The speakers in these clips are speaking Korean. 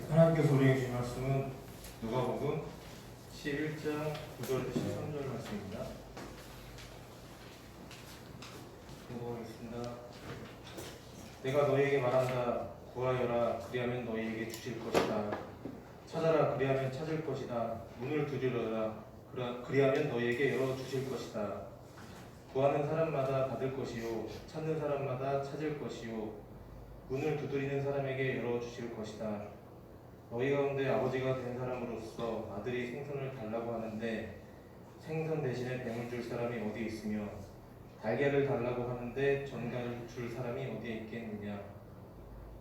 하나님께서 우리에게 주신 말씀은 누가복음 11장 9절부터 13절 말씀입니다. 읽어보겠습니다. 내가 너희에게 말한다. 구하여라. 그리하면 너희에게 주실 것이다. 찾아라. 그리하면 찾을 것이다. 문을 두드려라. 그리하면 너희에게 열어주실 것이다. 구하는 사람마다 받을 것이요 찾는 사람마다 찾을 것이요 문을 두드리는 사람에게 열어주실 것이다. 너희 가운데 아버지가 된 사람으로서 아들이 생선을 달라고 하는데 생선 대신에 뱀을 줄 사람이 어디 있으며 달걀을 달라고 하는데 전갈을 줄 사람이 어디에 있겠느냐.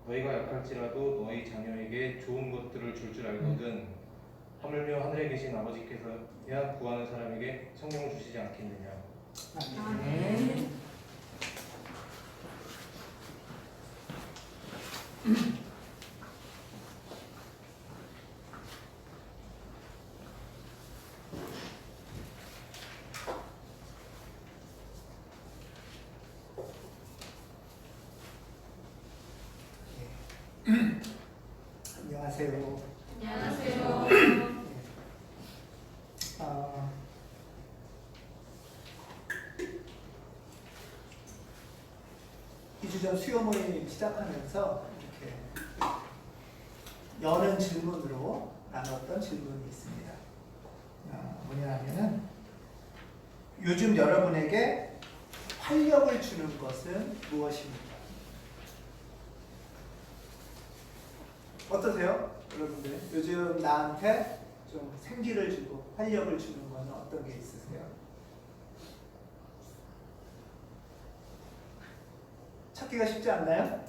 너희가 약할지라도 너희 자녀에게 좋은 것들을 줄 알거든 하물며 하늘에 계신 아버지께서야 구하는 사람에게 성령 주시지 않겠느냐. 아멘. 안녕하세요. 안녕하세요. 이주전 수요 모임 시작하면서 이렇게 여는 질문으로 나눴던 질문이 있습니다. 뭐냐면은 요즘 여러분에게 활력을 주는 것은 무엇입니까? 어떠세요? 여러분들 요즘 나한테 좀 생기를 주고 활력을 주는 건 어떤 게 있으세요? 찾기가 쉽지 않나요?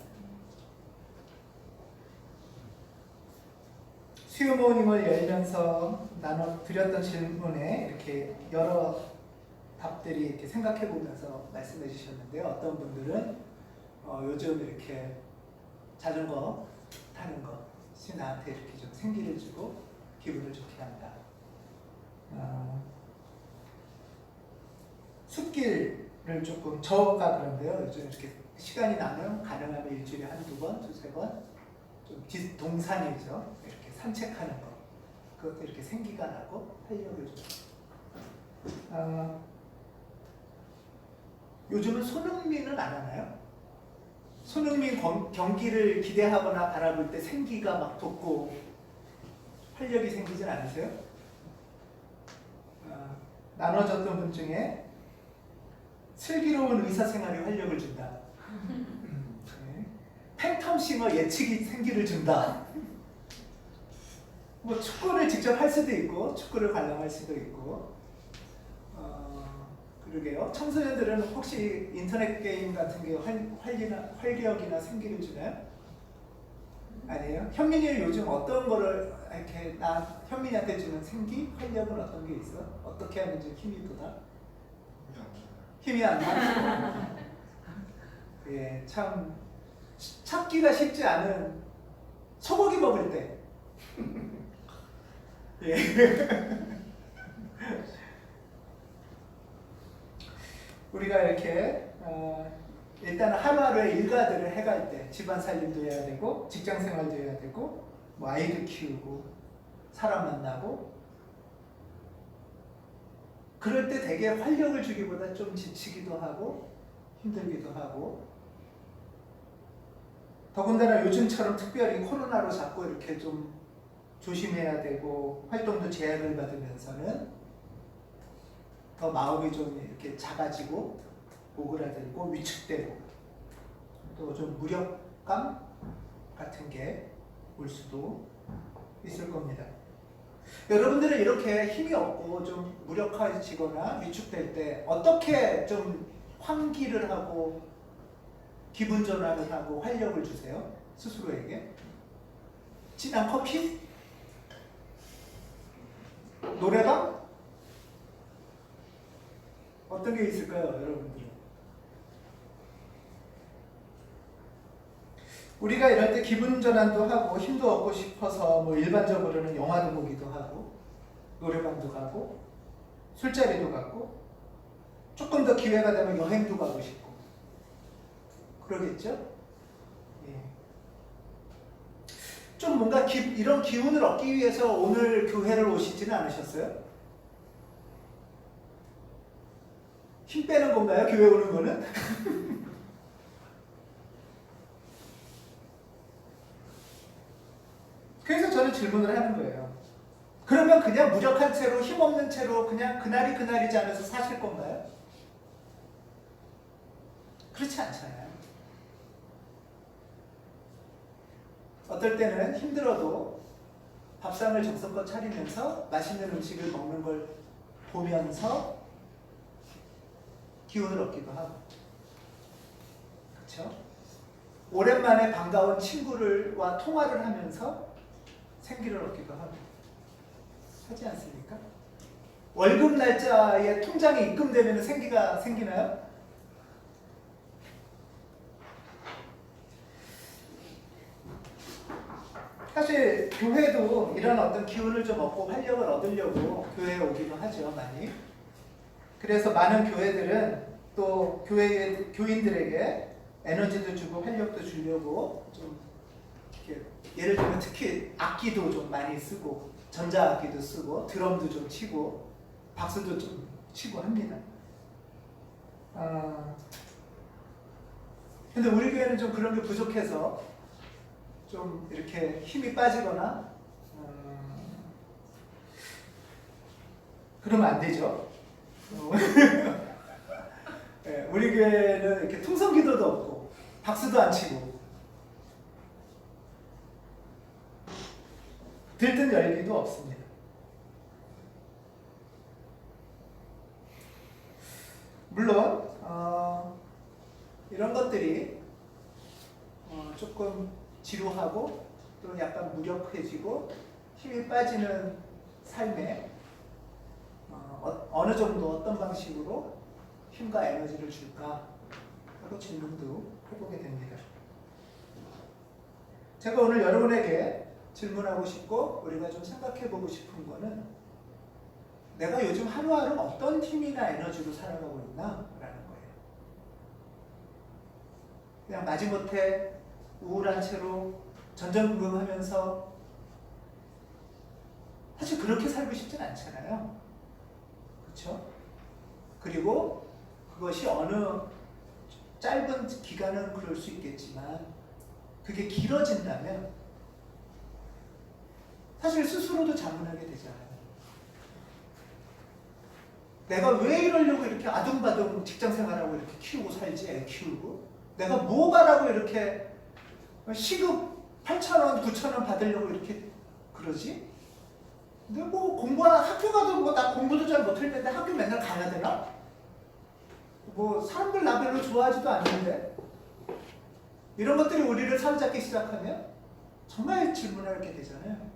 수요 모임을 열면서 드렸던 질문에 이렇게 여러 답들이 이렇게 생각해 보면서 말씀해 주셨는데요. 어떤 분들은 요즘 이렇게 자전거 타는 것이 나한테 이렇게 좀 생기를 주고 기분을 좋게 한다. 숲길을 조금 저가 그런데요. 요즘 이렇게 시간이 나면 가능하면 일주일에 한두 번, 두세 번 좀 동산이죠. 이렇게 산책하는 거. 그것도 이렇게 생기가 나고 활력을 줘요. 요즘은 손흥민은 안 하나요? 손흥민 경기를 기대하거나 바라볼 때 생기가 막 돋고 활력이 생기진 않으세요? 나눠졌던 분 중에 슬기로운 의사생활이 활력을 준다. 팬텀싱어 예측이 생기를 준다. 뭐 축구를 직접 할 수도 있고 축구를 관람할 수도 있고 그러게요. 청소년들은 혹시 인터넷 게임 같은 게 활력이나 생기를 주나요? 아니에요? 현민이는 요즘 어떤 거를 이렇게 현민이한테 주는 생기, 활력은 어떤 게 있어? 어떻게 하면 좀 힘이 돋아? 힘이 안 나? 예, 참 찾기가 쉽지 않은 소고기 먹을 때. 예. 우리가 이렇게 일단 하루하루의 일과들을 해갈 때 집안 살림도 해야 되고 직장 생활도 해야 되고 뭐 아이도 키우고 사람 만나고 그럴 때 되게 활력을 주기보다 좀 지치기도 하고 힘들기도 하고 더군다나 요즘처럼 특별히 코로나로 자꾸 이렇게 좀 조심해야 되고 활동도 제약을 받으면서는 더 마음이 좀 이렇게 작아지고 오그라들고 위축되고 또 좀 무력감 같은 게 올 수도 있을 겁니다. 여러분들은 이렇게 힘이 없고 좀 무력해지거나 위축될 때 어떻게 좀 환기를 하고 기분 전환을 하고 활력을 주세요. 스스로에게. 진한 커피? 노래방? 어떤 게 있을까요, 여러분들? 우리가 이럴 때 기분 전환도 하고 힘도 얻고 싶어서 뭐 일반적으로는 영화도 보기도 하고 노래방도 가고 술자리도 가고 조금 더 기회가 되면 여행도 가고 싶고 그러겠죠? 예. 좀 뭔가 이런 기운을 얻기 위해서 오늘 교회를 오시지는 않으셨어요? 힘 빼는 건가요? 교회 오는 거는? 그래서 저는 질문을 하는 거예요. 그러면 그냥 무력한 채로 힘없는 채로 그냥 그날이 그날이지 않아서 사실 건가요? 그렇지 않잖아요. 어떨 때는 힘들어도 밥상을 정성껏 차리면서 맛있는 음식을 먹는 걸 보면서 기운을 얻기도 하고, 그렇죠? 오랜만에 반가운 친구들과 통화를 하면서 생기를 얻기도 하고 하지 않습니까? 월급 날짜에 통장에 입금되면 생기가 생기나요? 사실 교회도 이런 어떤 기운을 좀 얻고 활력을 얻으려고 교회에 오기도 하죠, 많이. 그래서 많은 교회들은 또 교인들에게 에너지도 주고 활력도 주려고 좀 이렇게 예를 들면 특히 악기도 좀 많이 쓰고 전자악기도 쓰고 드럼도 좀 치고 박수도 좀 치고 합니다. 근데 우리 교회는 좀 그런 게 부족해서 좀 이렇게 힘이 빠지거나 그러면 안 되죠. 네, 우리 교회는 이렇게 통성기도도 없고 박수도 안 치고 들뜬 열기도 없습니다. 물론 이런 것들이 조금 지루하고 또 약간 무력해지고 힘이 빠지는 삶에 어느 정도 어떤 방식으로 힘과 에너지를 줄까 하고 질문도 해보게 됩니다. 제가 오늘 여러분에게 질문하고 싶고 우리가 좀 생각해보고 싶은 거는 내가 요즘 하루하루 어떤 힘이나 에너지로 살아가고 있나? 라는 거예요. 그냥 마지못해 우울한 채로 전전긍긍하면서 사실 그렇게 살고 싶진 않잖아요. 그렇죠? 그리고 그것이 어느 짧은 기간은 그럴 수 있겠지만 그게 길어진다면 사실 스스로도 자문하게 되잖아요. 내가 왜 이러려고 이렇게 아둥바둥 직장생활하고 이렇게 키우고 살지, 애 키우고 내가 뭐 바라고 이렇게 시급 8,000원, 9,000원 받으려고 이렇게 그러지? 근데 뭐 학교 가도 뭐 나 공부도 잘 못할 텐데 학교 맨날 가야 되나? 뭐 사람들 나 별로 좋아하지도 않는데 이런 것들이 우리를 사로잡기 시작하면 정말 질문할 게 되잖아요.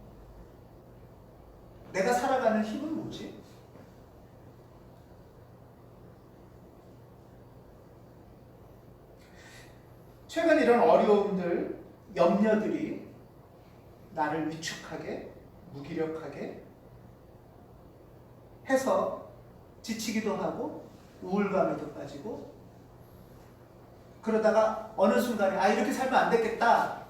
내가 살아가는 힘은 뭐지? 최근 이런 어려움들, 염려들이 나를 위축하게, 무기력하게 해서 지치기도 하고 우울감에도 빠지고 그러다가 어느 순간에 이렇게 살면 안 되겠다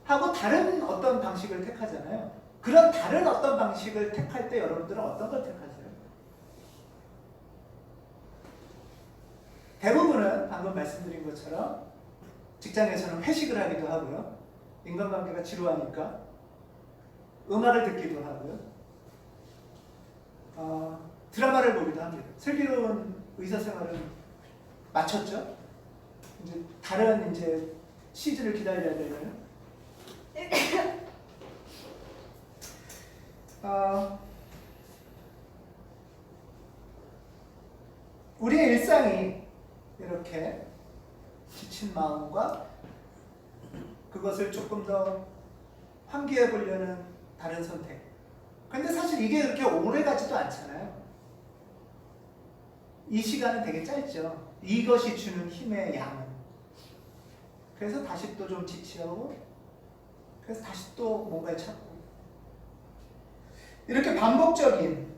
하고 다른 어떤 방식을 택하잖아요. 그런 다른 어떤 방식을 택할 때 여러분들은 어떤 걸 택하세요? 대부분은 방금 말씀드린 것처럼 직장에서는 회식을 하기도 하고요. 인간관계가 지루하니까 음악을 듣기도 하고요. 드라마를 보기도 합니다. 슬기로운 의사생활은 마쳤죠. 이제 다른 시즌을 기다려야 되나요? 우리의 일상이 이렇게 지친 마음과 그것을 조금 더 환기해 보려는 다른 선택. 근데 사실 이게 그렇게 오래 가지도 않잖아요. 이 시간은 되게 짧죠. 이것이 주는 힘의 양은. 그래서 다시 또 좀 지치고, 그래서 다시 또 뭔가를 찾고. 이렇게 반복적인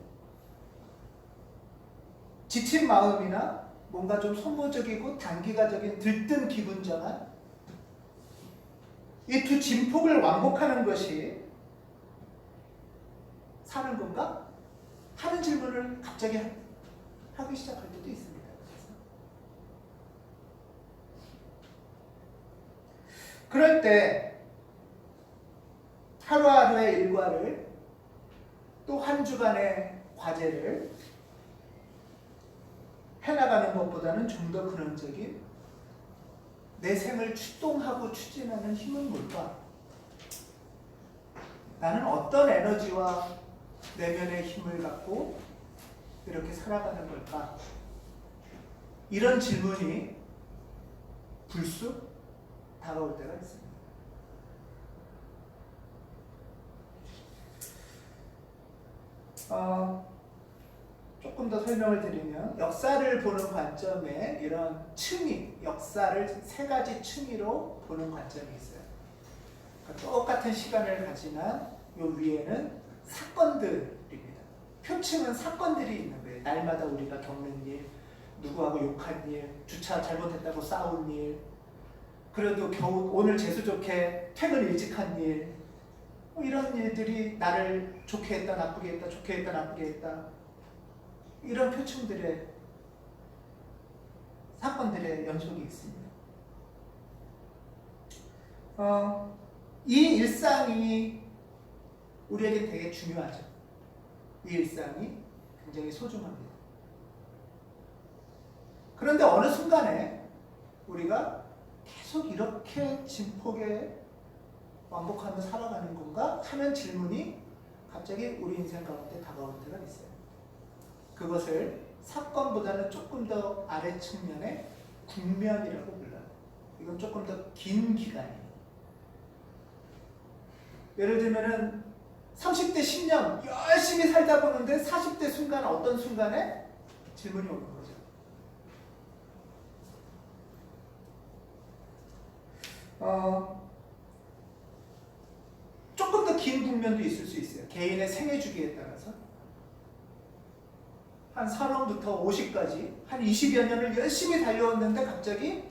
지친 마음이나 뭔가 좀 소모적이고 단기가적인 들뜬 기분 전환, 이 두 진폭을 왕복하는 것이 사는 건가? 하는 질문을 갑자기 하기 시작할 때도 있습니다. 그럴 때 하루하루의 일과를 또 한 주간의 과제를 해나가는 것보다는 좀 더 근원적인 내 생을 추동하고 추진하는 힘은 뭘까? 나는 어떤 에너지와 내면의 힘을 갖고 이렇게 살아가는 걸까? 이런 질문이 불쑥 다가올 때가 있습니다. 조금 더 설명을 드리면 역사를 보는 관점에 이런 층위, 역사를 세 가지 층위로 보는 관점이 있어요. 그러니까 똑같은 시간을 가지만 요 위에는 사건들입니다. 표층은 사건들이 있는 거예요. 날마다 우리가 겪는 일, 누구하고 욕한 일, 주차 잘못했다고 싸운 일, 그래도 겨우 오늘 재수 좋게 퇴근 일찍 한 일, 이런 일들이 나를 좋게 했다 나쁘게 했다 좋게 했다 나쁘게 했다, 이런 표층들의 사건들의 연속이 있습니다. 이 일상이 우리에게 되게 중요하죠. 이 일상이 굉장히 소중합니다. 그런데 어느 순간에 우리가 계속 이렇게 진폭에 왕복하며 살아가는 건가 하는 질문이 갑자기 우리 인생 가운데 다가올 때가 있어요. 그것을 사건보다는 조금 더 아래 측면의 국면이라고 불러요. 이건 조금 더 긴 기간이에요. 예를 들면은 30대 10년 열심히 살다 보는데 40대 순간, 어떤 순간에 질문이 오는 거죠. 조금 더 긴 국면도 있을 수 있어요. 개인의 생애 주기에 따라서 한 30부터 50까지 한 20여 년을 열심히 달려왔는데 갑자기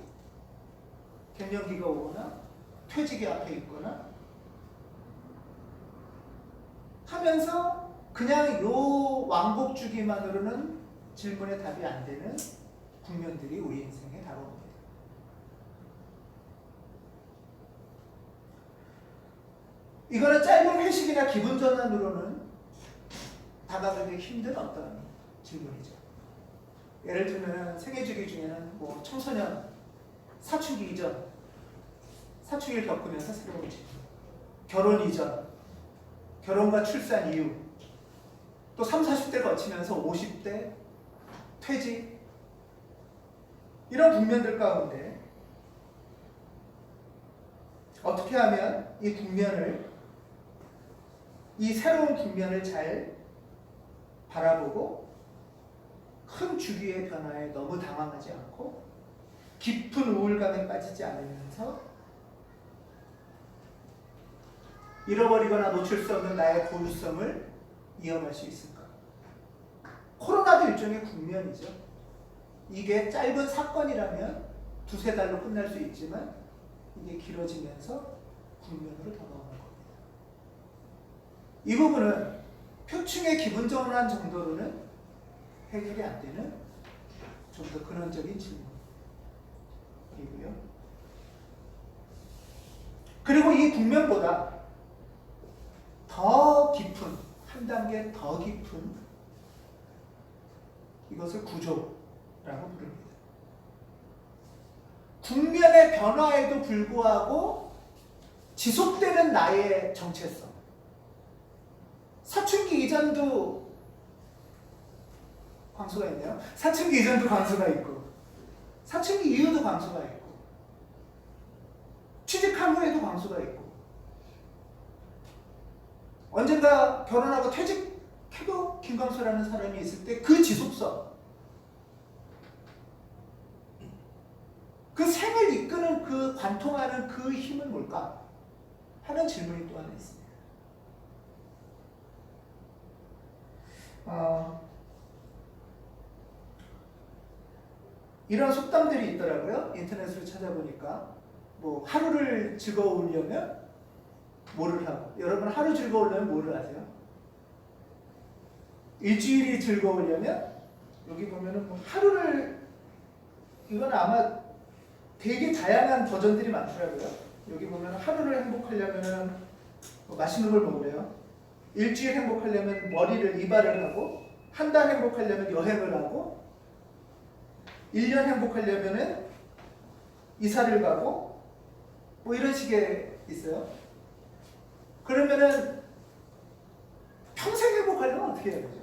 갱년기가 오거나 퇴직이 앞에 있거나 하면서 그냥 요 왕복 주기만으로는 질문에 답이 안 되는 국면들이 우리 인생에 다가옵니다. 이거는 짧은 회식이나 기분 전환으로는 다가가기 힘든 어떤 질문이죠. 예를 들면 생애 주기 중에는 뭐 청소년 사춘기 이전, 사춘기를 겪으면서 새로운 질문, 결혼 이전, 결혼과 출산 이후, 또 30, 40대 거치면서 50대 퇴직, 이런 국면들 가운데 어떻게 하면 이 국면을, 이 새로운 국면을 잘 바라보고 큰 주기의 변화에 너무 당황하지 않고 깊은 우울감에 빠지지 않으면서 잃어버리거나 놓칠 수 없는 나의 고유성을 이어갈 수 있을까? 코로나도 일종의 국면이죠. 이게 짧은 사건이라면 두세 달로 끝날 수 있지만 이게 길어지면서 국면으로 다가오는 겁니다. 이 부분은 표층의 기분 전환 정도로는 해결이 안 되는 좀 더 근원적인 질문이고요. 그리고 이 국면보다 더 깊은, 한 단계 더 깊은, 이것을 구조라고 부릅니다. 국면의 변화에도 불구하고 지속되는 나의 정체성. 사춘기 이전도 광수가 있네요. 사춘기 이전도 광수가 있고, 사춘기 이후도 광수가 있고, 후에도 광수가 있고 언젠가 결혼하고 퇴직해도 김광수라는 사람이 있을 때 그 지속성, 그 생을 이끄는 그 관통하는 그 힘은 뭘까 하는 질문이 또 하나 있습니다. 이런 속담들이 있더라고요. 인터넷으로 찾아보니까 뭐 하루를 즐거우려면 뭐를 하고, 여러분 하루 즐거우려면 뭐를 하세요? 일주일이 즐거우려면 여기 보면은 뭐 하루를, 이건 아마 되게 다양한 버전들이 많더라고요. 여기 보면 하루를 행복하려면 뭐 맛있는 걸 먹으래요. 일주일 행복하려면 머리를 이발을 하고, 한 달 행복하려면 여행을 하고, 1년 행복하려면 이사를 가고, 뭐 이런 식의 있어요. 그러면은 평생 행복하려면 어떻게 해야 되죠?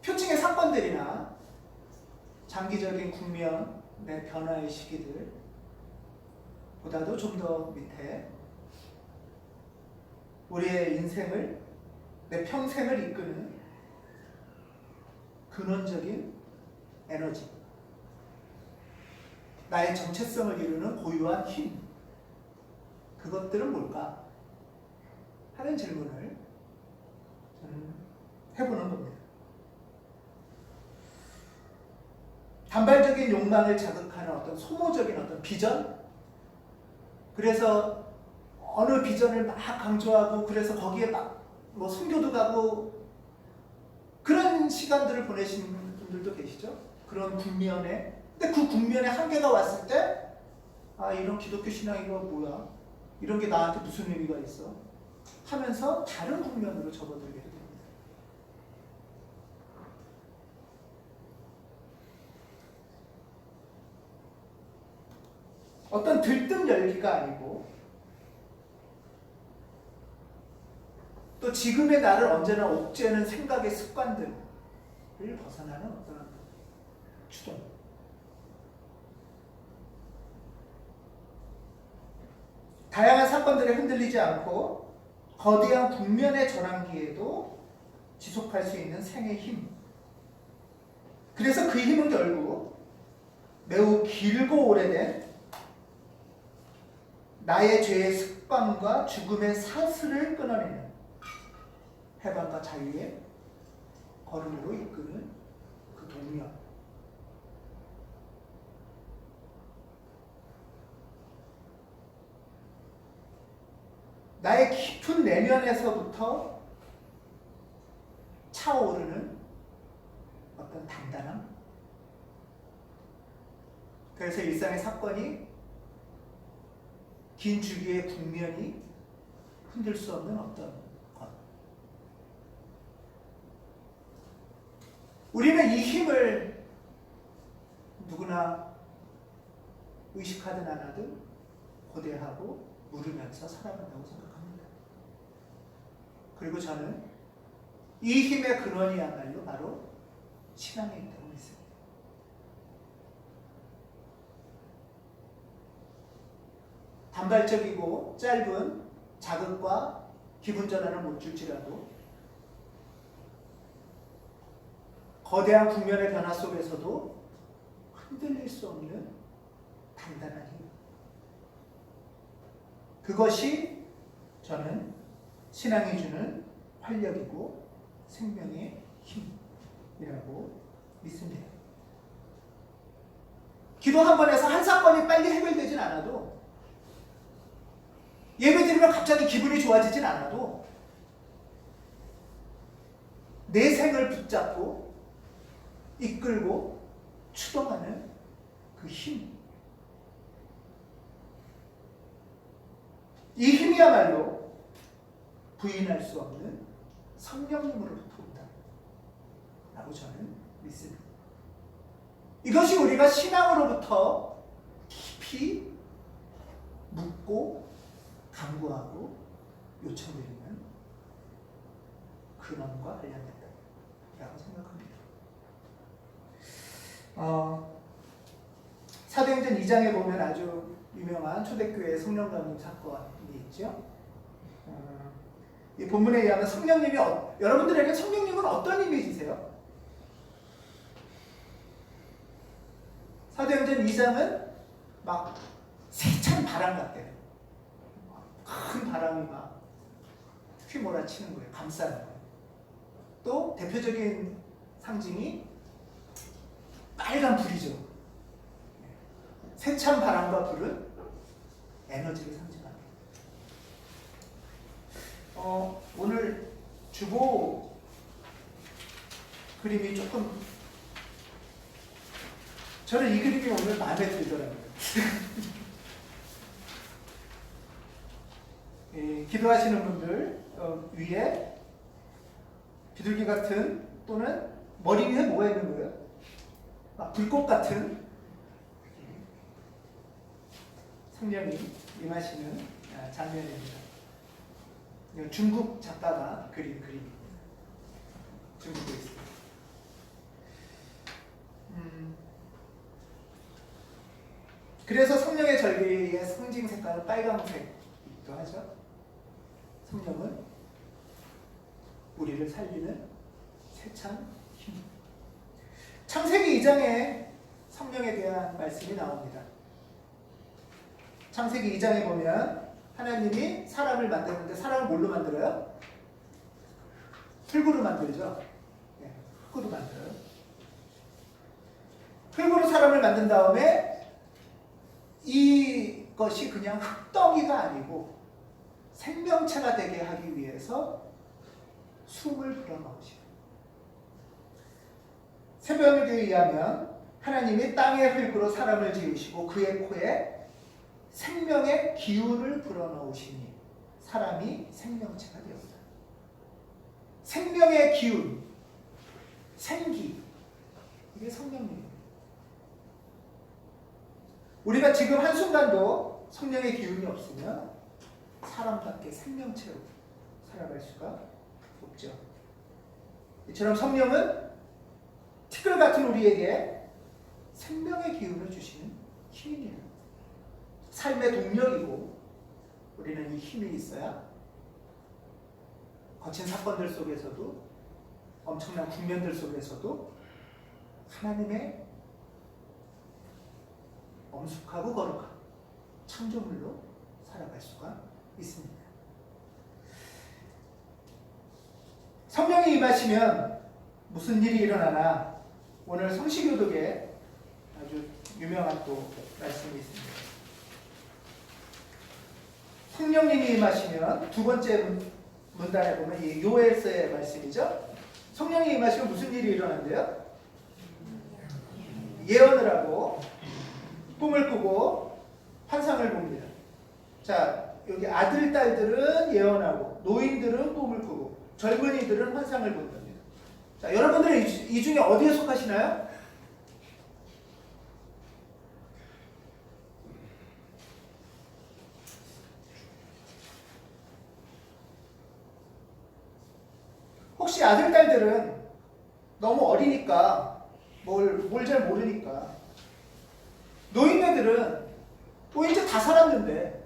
표층의 사건들이나 장기적인 국면의 변화의 시기들 보다도 좀 더 밑에 우리의 인생을, 내 평생을 이끄는 근원적인 에너지, 나의 정체성을 이루는 고유한 힘, 그것들은 뭘까? 하는 질문을 저는 해보는 겁니다. 단발적인 욕망을 자극하는 어떤 소모적인 어떤 비전, 그래서 어느 비전을 막 강조하고 그래서 거기에 막 뭐 선교도 가고 그런 시간들을 보내시는 분들도 계시죠. 그런 국면에. 근데 그 국면에 한계가 왔을 때 아, 이런 기독교 신앙이 뭐야? 이런 게 나한테 무슨 의미가 있어? 하면서 다른 국면으로 접어들게 됩니다. 어떤 들뜬 열기가 아니고 또 지금의 나를 언제나 옥죄는 생각의 습관들을 벗어나는 어떤 추동. 다양한 사건들에 흔들리지 않고 거대한 국면의 전환기에도 지속할 수 있는 생의 힘. 그래서 그 힘은 결국 매우 길고 오래된 나의 죄의 습관과 죽음의 사슬을 끊어내는 해방과 자유의 걸음으로 이끄는 그 동력. 나의 깊은 내면에서부터 차오르는 어떤 단단함. 그래서 일상의 사건이, 긴 주기의 국면이 흔들 수 없는 어떤 것. 우리는 이 힘을 누구나 의식하든 안 하든 고대하고 물으면서 살아간다고 생각합니다. 그리고 저는 이 힘의 근원이야말로 바로 신앙에 있다고 믿습니다. 단발적이고 짧은 자극과 기분 전환을 못 줄지라도 거대한 국면의 변화 속에서도 흔들릴 수 없는 단단한 힘. 그것이 저는 신앙이 주는 활력이고 생명의 힘이라고 믿습니다. 기도 한 번 해서 한 사건이 빨리 해결되진 않아도, 예배 드리면 갑자기 기분이 좋아지진 않아도 내 생을 붙잡고 이끌고 추동하는 그 힘. 이 힘이야말로 부인할 수 없는 성령님으로부터 온다 라고 저는 믿습니다. 이것이 우리가 신앙으로부터 깊이 묻고 간구하고 요청드리는 근원과 관련된다라고 생각합니다. 사도행전 2장에 보면 아주 유명한 초대교회 성령 강림 사건이 있죠. 이 본문에 의하면 성령님이 여러분들에게 성령님은 어떤 이미지세요? 사도행전 2장은 막 세찬 바람 같대요. 큰 바람이 막 휘몰아치는 거예요. 감싸는 거예요. 또 대표적인 상징이 빨간 불이죠. 세찬 바람과 불은 에너지를 상징합니다. 오늘 주보 그림이 조금 저는 이 그림이 오늘 마음에 들더라고요. 기도하시는 분들 위에 비둘기 같은 또는 머리 위에 뭐가 있는 거예요? 불꽃 같은 성령이 임하시는 장면입니다. 중국 작가가 그린 그림입니다. 중국에 있습니다. 그래서 성령의 절기의 상징 색깔은 빨간색이기도 하죠. 성령은 우리를 살리는 세찬 힘. 창세기 2장에 성령에 대한 말씀이 나옵니다. 창세기 2장에 보면 하나님이 사람을 만드는데 사람을 뭘로 만들어요? 흙으로 만들죠. 네, 흙으로 만들어요. 흙으로 사람을 만든 다음에 이것이 그냥 흙덩이가 아니고 생명체가 되게 하기 위해서 숨을 불어넣으시고 세변에 의하면 하나님이 땅의 흙으로 사람을 지으시고 그의 코에 생명의 기운을 불어넣으시니 사람이 생명체가 되었다. 생명의 기운, 생기, 이게 성령님입니다. 우리가 지금 한순간도 성령의 기운이 없으면 사람답게 생명체로 살아갈 수가 없죠. 이처럼 성령은 티끌 같은 우리에게 생명의 기운을 주시는 힘이에요. 삶의 동력이고 우리는 이 힘이 있어야 거친 사건들 속에서도 엄청난 국면들 속에서도 하나님의 엄숙하고 거룩한 창조물로 살아갈 수가 있습니다. 성령이 임하시면 무슨 일이 일어나나 오늘 성시교독에 아주 유명한 또 말씀이 있습니다. 성령님이 임하시면 두 번째 문단에 보면 이 요엘서의 말씀이죠. 성령이 임하시면 무슨 일이 일어난대요? 예언을 하고 꿈을 꾸고 환상을 봅니다. 자, 여기 아들, 딸들은 예언하고 노인들은 꿈을 꾸고 젊은이들은 환상을 본답니다. 자, 여러분들은 이 중에 어디에 속하시나요? 혹시 아들, 딸들은 너무 어리니까 뭘 잘 모르니까 노인네들은 이제 다 살았는데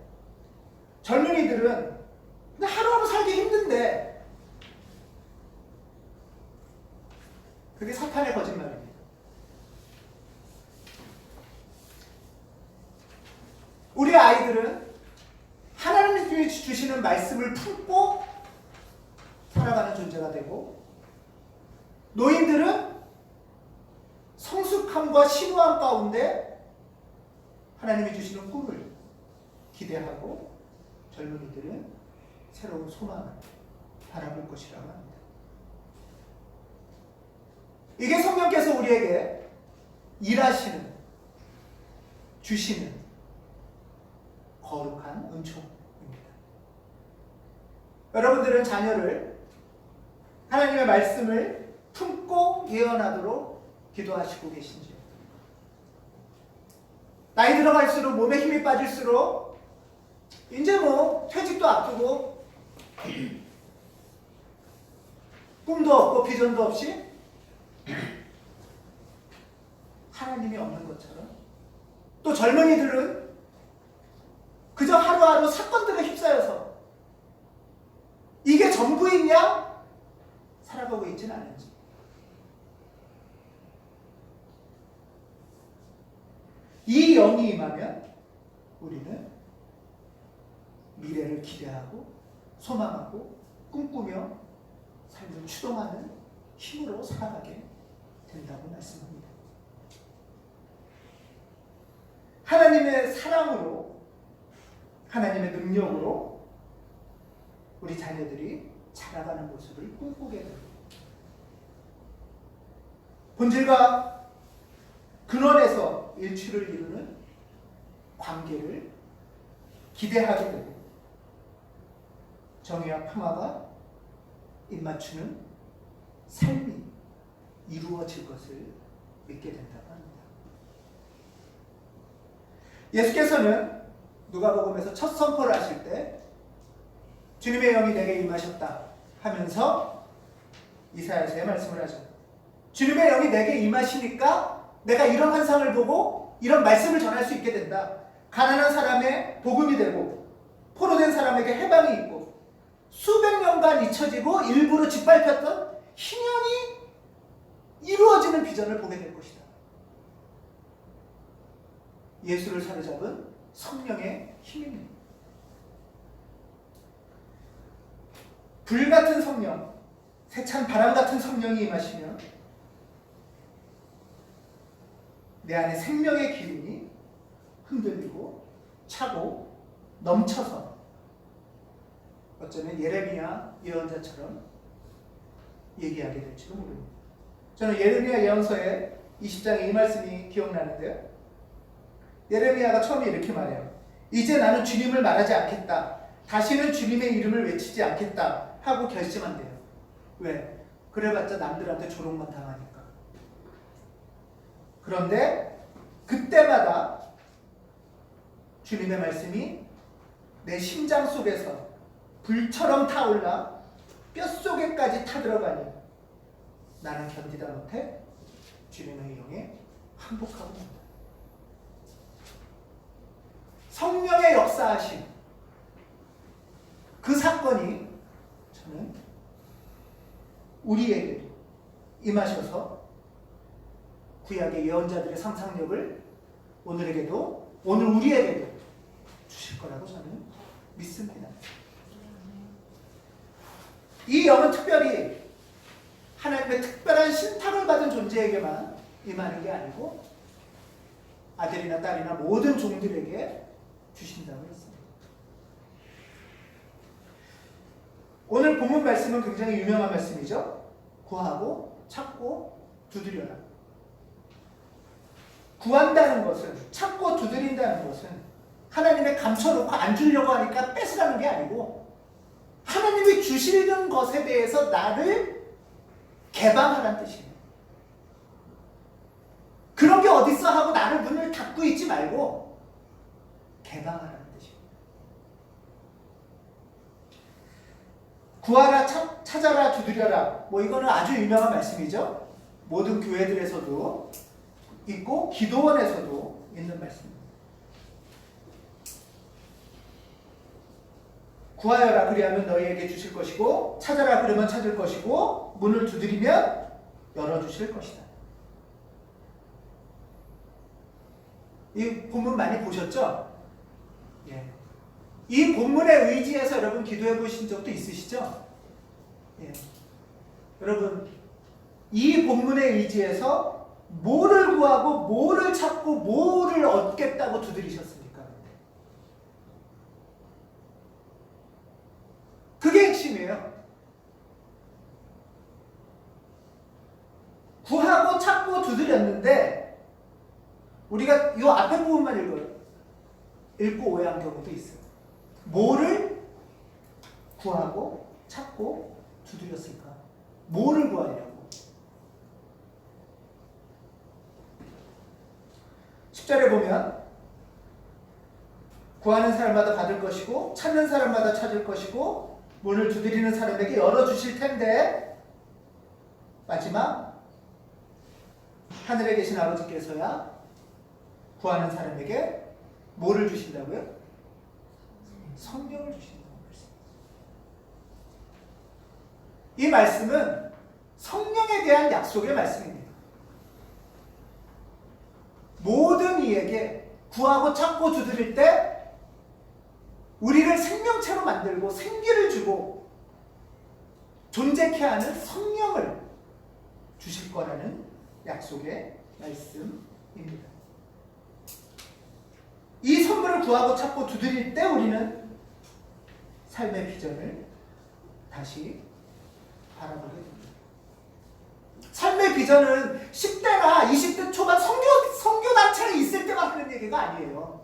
젊은이들은 그냥 하루하루 살기 힘든데 그게 사탄의 거짓말입니다. 우리 아이들은 하나님이 주시는 말씀을 품고 살아가는 존재가 되고 노인들은 성숙함과 신우함 가운데 하나님이 주시는 꿈을 기대하고 젊은이들은 새로운 소망을 바라볼 것이라고 합니다. 이게 성령께서 우리에게 일하시는, 주시는 거룩한 은총입니다. 여러분들은 자녀를 하나님의 말씀을 품고 예언하도록 기도하시고 계신지요? 나이 들어갈수록 몸에 힘이 빠질수록 이제 퇴직도 앞두고 꿈도 없고 비전도 없이 하나님이 없는 것처럼, 또 젊은이들은 그저 하루하루 사건들에 휩싸여서 이게 전부인 양 살아가고 있지는 않은지. 이 영이 임하면 우리는 미래를 기대하고 소망하고 꿈꾸며 삶을 추동하는 힘으로 살아가게 된다고 말씀합니다. 하나님의 사랑으로, 하나님의 능력으로 우리 자녀들이 자라가는 모습을 꿈꾸게 됩니다. 본질과 근원에서 일치를 이루는 관계를 기대하게 되고 정의와 평화가 입맞추는 삶이 이루어질 것을 믿게 된다고 합니다. 예수께서는 누가복음에서 첫 선포를 하실 때 주님의 영이 내게 임하셨다 하면서 이사야서에 말씀을 하죠. 주님의 영이 내게 임하시니까 내가 이런 환상을 보고 이런 말씀을 전할 수 있게 된다. 가난한 사람의 복음이 되고 포로된 사람에게 해방이 있고 수백 년간 잊혀지고 일부러 짓밟혔던 희년이 이루어지는 비전을 보게 될 것이다. 예수를 사로잡은 성령의 힘입니다. 불같은 성령, 세찬 바람 같은 성령이 임하시면 내 안에 생명의 기운이 흔들리고 차고 넘쳐서 어쩌면 예레미야 예언자처럼 얘기하게 될지도 모릅니다. 저는 예레미야 예언서의 20장의 이 말씀이 기억나는데요. 예레미야가 처음에 이렇게 말해요. 이제 나는 주님을 말하지 않겠다. 다시는 주님의 이름을 외치지 않겠다 하고 결심한대요. 왜? 그래봤자 남들한테 조롱만 당하니까. 그런데 그때마다 주님의 말씀이 내 심장 속에서 불처럼 타올라 뼛속에까지 타들어가니 나는 견디다 못해 주님의 영에 항복하고 있다. 성령의 역사하심, 그 사건이 저는 우리에게 임하셔서 구약의 예언자들의 상상력을 오늘에게도, 오늘 우리에게도 주실 거라고 저는 믿습니다. 이 영은 특별히 하나님의 특별한 신탁을 받은 존재에게만 임하는 게 아니고 아들이나 딸이나 모든 종들에게 주신다고 했습니다. 오늘 본문 말씀은 굉장히 유명한 말씀이죠. 구하고 찾고 두드려라. 구한다는 것은, 찾고 두드린다는 것은 하나님의 감춰놓고 안 주려고 하니까 뺏으라는 게 아니고 하나님이 주시는 것에 대해서 나를 개방하라는 뜻이에요. 그런 게 어딨어 하고 나를 문을 닫고 있지 말고 개방하라는 뜻이에요. 구하라, 찾아라, 두드려라. 뭐 이거는 아주 유명한 말씀이죠. 모든 교회들에서도 있고 기도원에서도 있는 말씀입니다. 구하여라 그리하면 너희에게 주실 것이고 찾아라 그러면 찾을 것이고 문을 두드리면 열어주실 것이다. 이 본문 많이 보셨죠? 예. 이 본문의 의지에서 여러분 기도해 보신 적도 있으시죠? 예. 여러분 이 본문의 의지에서 뭐를 구하고 뭐를 찾고 뭐를 얻겠다고 두드리셨습니까? 그게 핵심이에요. 구하고 찾고 두드렸는데 우리가 이 앞에 부분만 읽고 오해한 경우도 있어요. 뭐를 구하고 찾고 두드렸을까? 뭐를 구하려고? 10절에 보면 구하는 사람마다 받을 것이고 찾는 사람마다 찾을 것이고 문을 두드리는 사람에게 열어주실 텐데 마지막 하늘에 계신 아버지께서야 구하는 사람에게 뭐를 주신다고요? 성령을 주신다는 말씀. 이 말씀은 성령에 대한 약속의 말씀입니다. 모든 이에게 구하고 찾고 두드릴 때 우리를 생명체로 만들고 생기를 주고 존재케 하는 성령을 주실 거라는 약속의 말씀입니다. 이 선물을 구하고 찾고 두드릴 때 우리는 삶의 비전을 다시 바라보게 됩니다. 삶의 비전은 10대나 20대 초반 선교단체에 있을 때만 그런 얘기가 아니에요.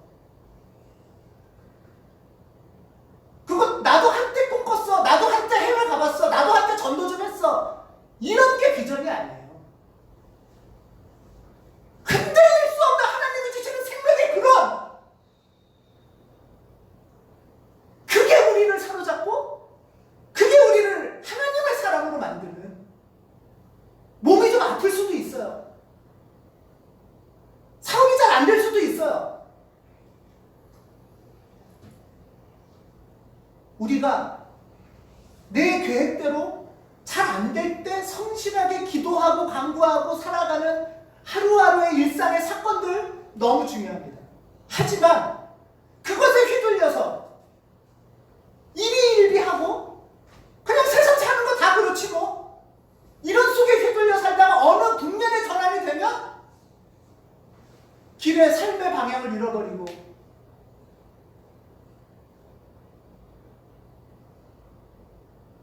그거 나도 한때 꿈꿨어. 나도 한때 해외 가봤어. 나도 한때 전도 좀 했어. 이런 게 비전이 아니에요. 흔들릴 수 없는 하나님이 주시는 생명의 근원. 그게 우리를 사로잡고 그게 우리를 하나님의 사람으로 만드는, 몸이 좀 아플 수도 있어요. 사업이 잘 안 될 수도 있어요. 우리가 내 계획대로 잘 안 될 때 성실하게 기도하고 간구하고 살아가는 하루하루의 일상의 사건들 너무 중요합니다. 하지만 그것에 휘둘려서 일희일비하고 그냥 세상 사는 거 다 그렇지 뭐, 이런 속에 휘둘려 살다가 어느 국면의 전환이 되면 길의 삶의 방향을 잃어버리고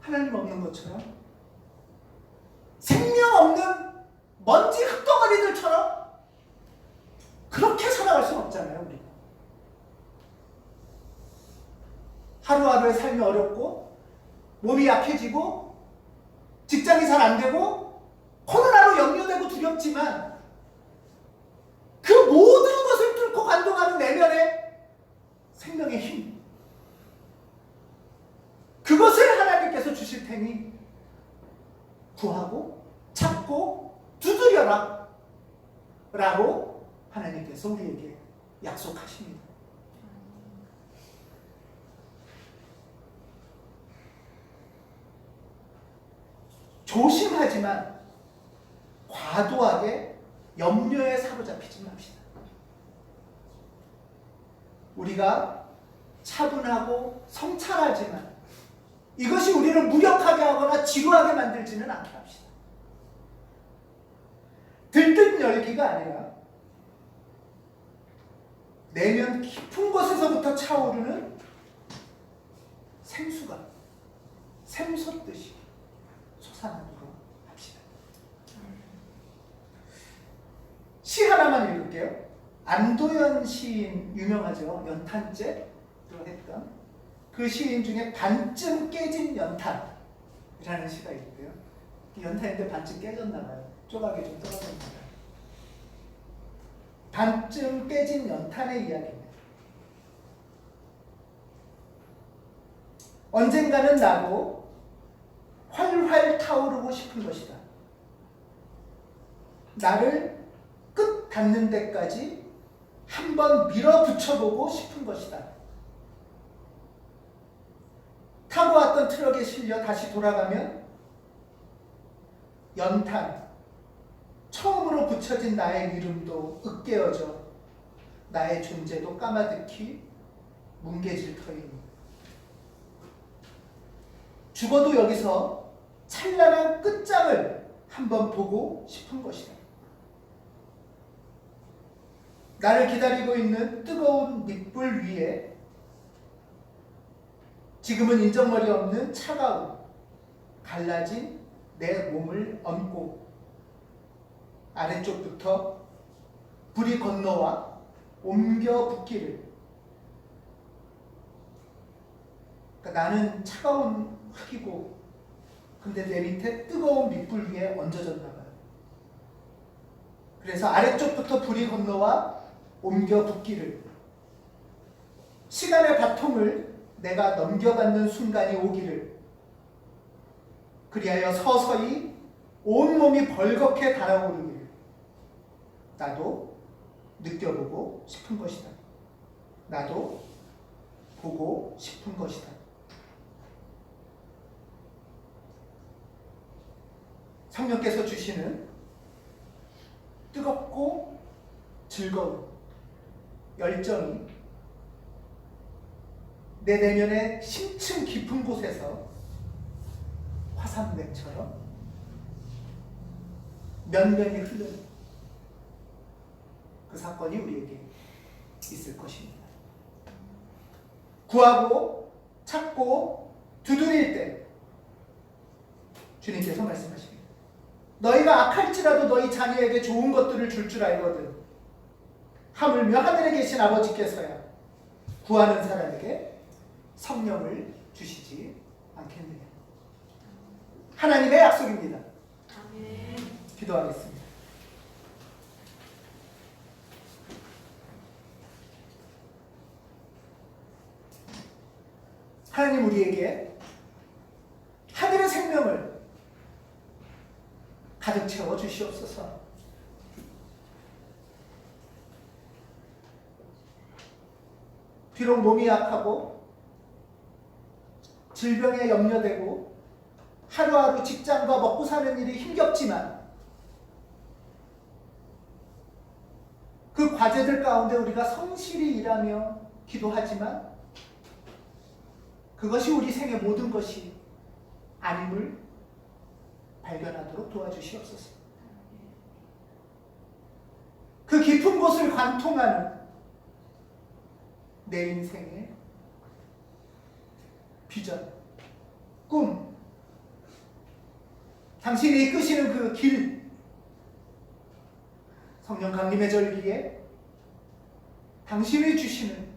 하나님 없는 것처럼, 생명 없는 먼지 흙덩어리들처럼 그렇게 살아갈 수는 없잖아요. 우리가 하루하루의 삶이 어렵고 몸이 약해지고 직장이 잘 안 되고 코로나로 염려되고 두렵지만 그 모든 것을 뚫고 간동하는 내면의 생명의 힘, 그것을 하나님께서 주실 테니 구하고 찾고 두드려라 라고 하나님께서 우리에게 약속하십니다. 조심하지만 과도하게 염려에 사로잡히지 맙시다. 우리가 차분하고 성찰하지만 이것이 우리를 무력하게 하거나 지루하게 만들지는 않게 합시다. 들뜬 열기가 아니라 내면 깊은 곳에서부터 차오르는 생수가 샘솟듯이 솟아나도록 합시다. 시 하나만 읽을게요. 안도연 시인 유명하죠. 연탄재로 했던 그 시인 중에 반쯤 깨진 연탄이라는 시가 있고요. 연탄인데 반쯤 깨졌나 봐요. 조각이 좀 떨어졌나 봐요. 반쯤 깨진 연탄의 이야기입니다. 언젠가는 나도 활활 타오르고 싶은 것이다. 나를 끝 닿는 데까지 한번 밀어붙여보고 싶은 것이다. 타고 왔던 트럭에 실려 다시 돌아가면 연탄, 처음으로 붙여진 나의 이름도 으깨어져 나의 존재도 까마득히 뭉개질 터이니 죽어도 여기서 찬란한 끝장을 한번 보고 싶은 것이다. 나를 기다리고 있는 뜨거운 밑불 위에 지금은 인정머리 없는 차가운 갈라진 내 몸을 얹고 아래쪽부터 불이 건너와 옮겨 붙기를. 그러니까 나는 차가운 흙이고 근데 내 밑에 뜨거운 밑불 위에 얹어졌나 봐요. 그래서 아래쪽부터 불이 건너와 옮겨 붙기를. 시간의 바통을 내가 넘겨받는 순간이 오기를. 그리하여 서서히 온몸이 벌겋게 달아오르기를. 나도 느껴보고 싶은 것이다. 나도 보고 싶은 것이다. 성령께서 주시는 뜨겁고 즐거운 열정이 내 내면의 심층 깊은 곳에서 화산맥처럼 면면이 흐르는 그 사건이 우리에게 있을 것입니다. 구하고 찾고 두드릴 때 주님께서 말씀하십니다. 너희가 악할지라도 너희 자녀에게 좋은 것들을 줄 줄 알거든. 하물며 하늘에 계신 아버지께서야 구하는 사람에게 성령을 주시지 않겠느냐. 하나님의 약속입니다. 아멘. 기도하겠습니다. 하나님, 우리에게 하늘의 생명을 가득 채워 주시옵소서. 비록 몸이 약하고 질병에 염려되고 하루하루 직장과 먹고 사는 일이 힘겹지만 그 과제들 가운데 우리가 성실히 일하며 기도하지만 그것이 우리 생의 모든 것이 아님을 발견하도록 도와주시옵소서. 그 깊은 곳을 관통하는 내 인생의 비전, 꿈, 당신이 이끄시는 그 길, 성령 강림의 절기에 당신이 주시는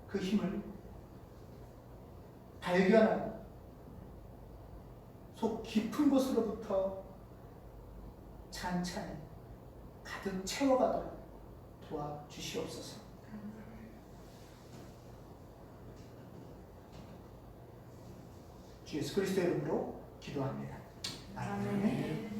그 힘을 발견하고 속 깊은 곳으로부터 찬찬히 가득 채워가도록 도와주시옵소서. 주 예수 그리스도의 이름으로 기도합니다. 아멘.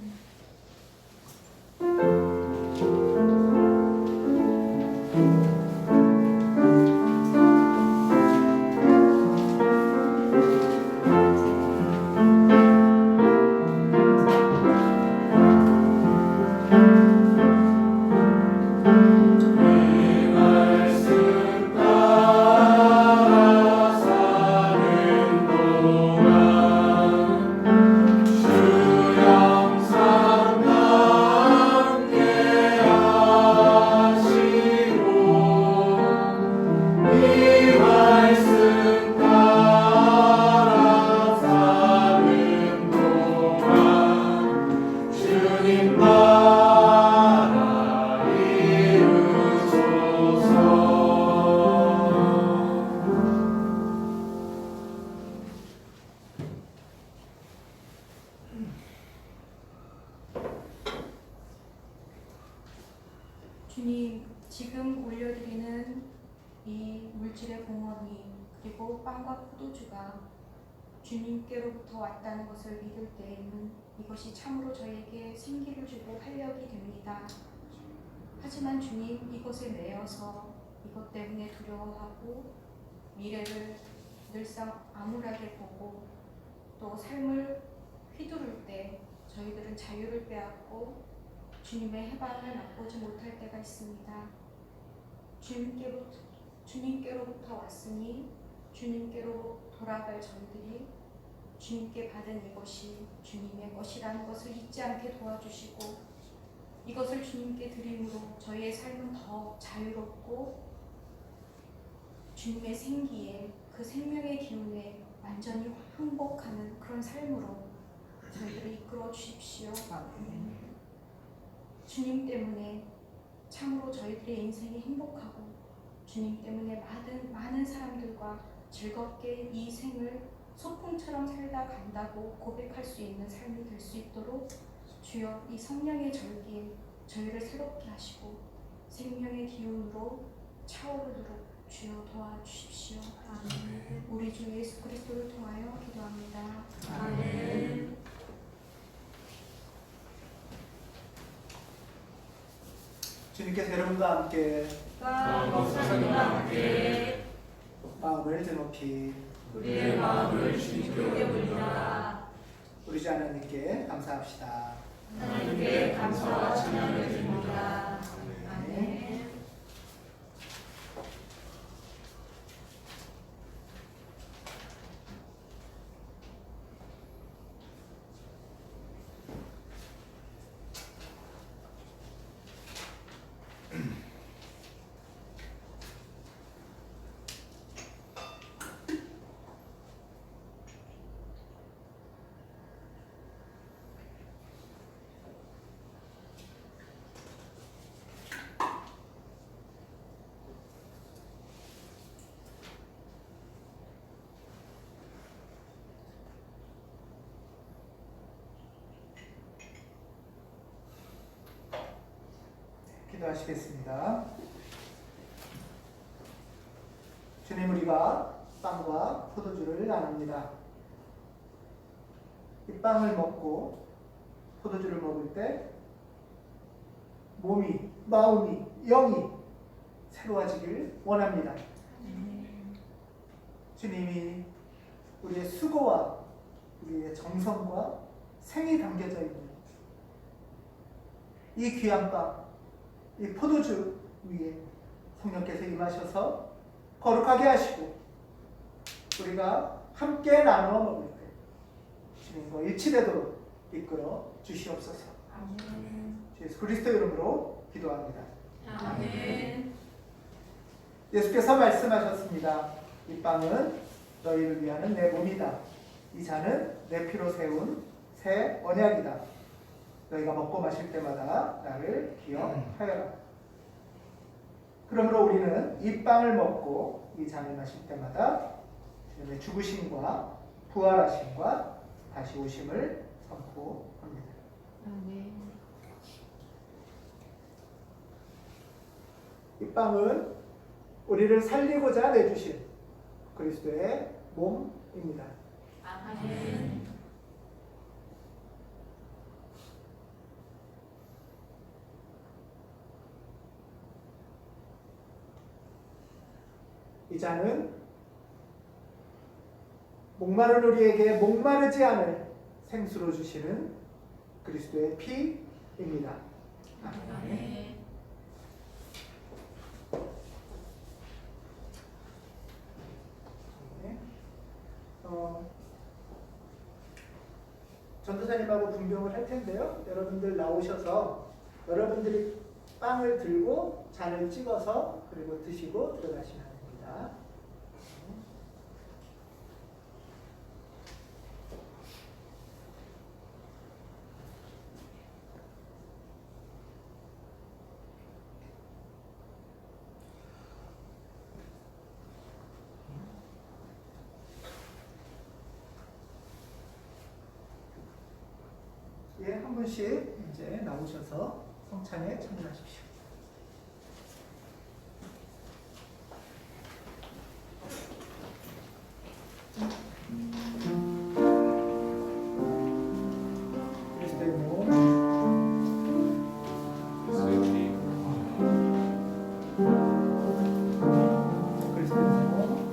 주님, 지금 올려드리는 이 물질의 봉헌이 그리고 빵과 포도주가 주님께로부터 왔다는 것을 믿을 때에는 이것이 참으로 저에게 생기를 주고 활력이 됩니다. 하지만 주님, 이것을 매여서 이것 때문에 두려워하고 미래를 늘상 암울하게 보고 또 삶을 휘두를 때 저희들은 자유를 빼앗고 주님의 해방을 맛보지 못할 때가 있습니다. 주님께로부터 왔으니 주님께로 돌아갈 저희들이 주님께 받은 이것이 주님의 것이라는 것을 잊지 않게 도와주시고 이것을 주님께 드림으로 저희의 삶은 더 자유롭고 주님의 생기에 그 생명의 기운에 완전히 항복하는 그런 삶으로 저희들을 이끌어 주십시오. 주님 때문에 참으로 저희들의 인생이 행복하고 주님 때문에 많은 사람들과 즐겁게 이 생을 소풍처럼 살다 간다고 고백할 수 있는 삶이 될 수 있도록 주여 이 성령의 절기에 저희를 새롭게 하시고 생명의 기운으로 차오르도록 주여 도와주십시오. 아멘. 우리 주 예수 그리스도를 통하여 기도합니다. 아멘. 주님께서 여러분과 함께 마음을 드높이 우리의 마음을 주님께 올립니다. 우리 주 하나님께 감사합시다. 하나님께 감사와 찬양을 드립니다. 아멘. 기도하시겠습니다. 주님, 우리가 빵과 포도주를 나눕니다. 이 빵을 먹고 포도주를 먹을 때 몸이, 마음이, 영이 새로워지길 원합니다. 주님이 우리의 수고와 우리의 정성과 생이 담겨져 있는 이 귀한 빵, 이 포도주 위에 성령께서 임하셔서 거룩하게 하시고 우리가 함께 나누어 먹을 때 주님과 일치되도록 이끌어 주시옵소서. 주 예수 그리스도 이름으로 기도합니다. 아멘. 예수께서 말씀하셨습니다. 이 빵은 너희를 위하는 내 몸이다. 이 잔은 내 피로 세운 새 언약이다. 너희가 먹고 마실 때마다 나를 기억하여라. 그러므로 우리는 이 빵을 먹고 이 잔을 마실 때마다 주님의 죽으심과 부활하심과 다시 오심을 선포합니다. 이 빵은 우리를 살리고자 내주신 그리스도의 몸입니다. 아멘. 이 잔은 목마른 우리에게 목마르지 않을 생수로 주시는 그리스도의 피입니다. 아멘. 네. 전도사님하고 분경을 할 텐데요. 여러분들 나오셔서 여러분들이 빵을 들고 잔을 찍어서 그리고 드시고 들어가시면 됩니다. 예, 한 분씩 이제 나오셔서 성찬에 참여하십시오. 그리스도의 몸, 그리스도의 몸, 그리스도의 몸,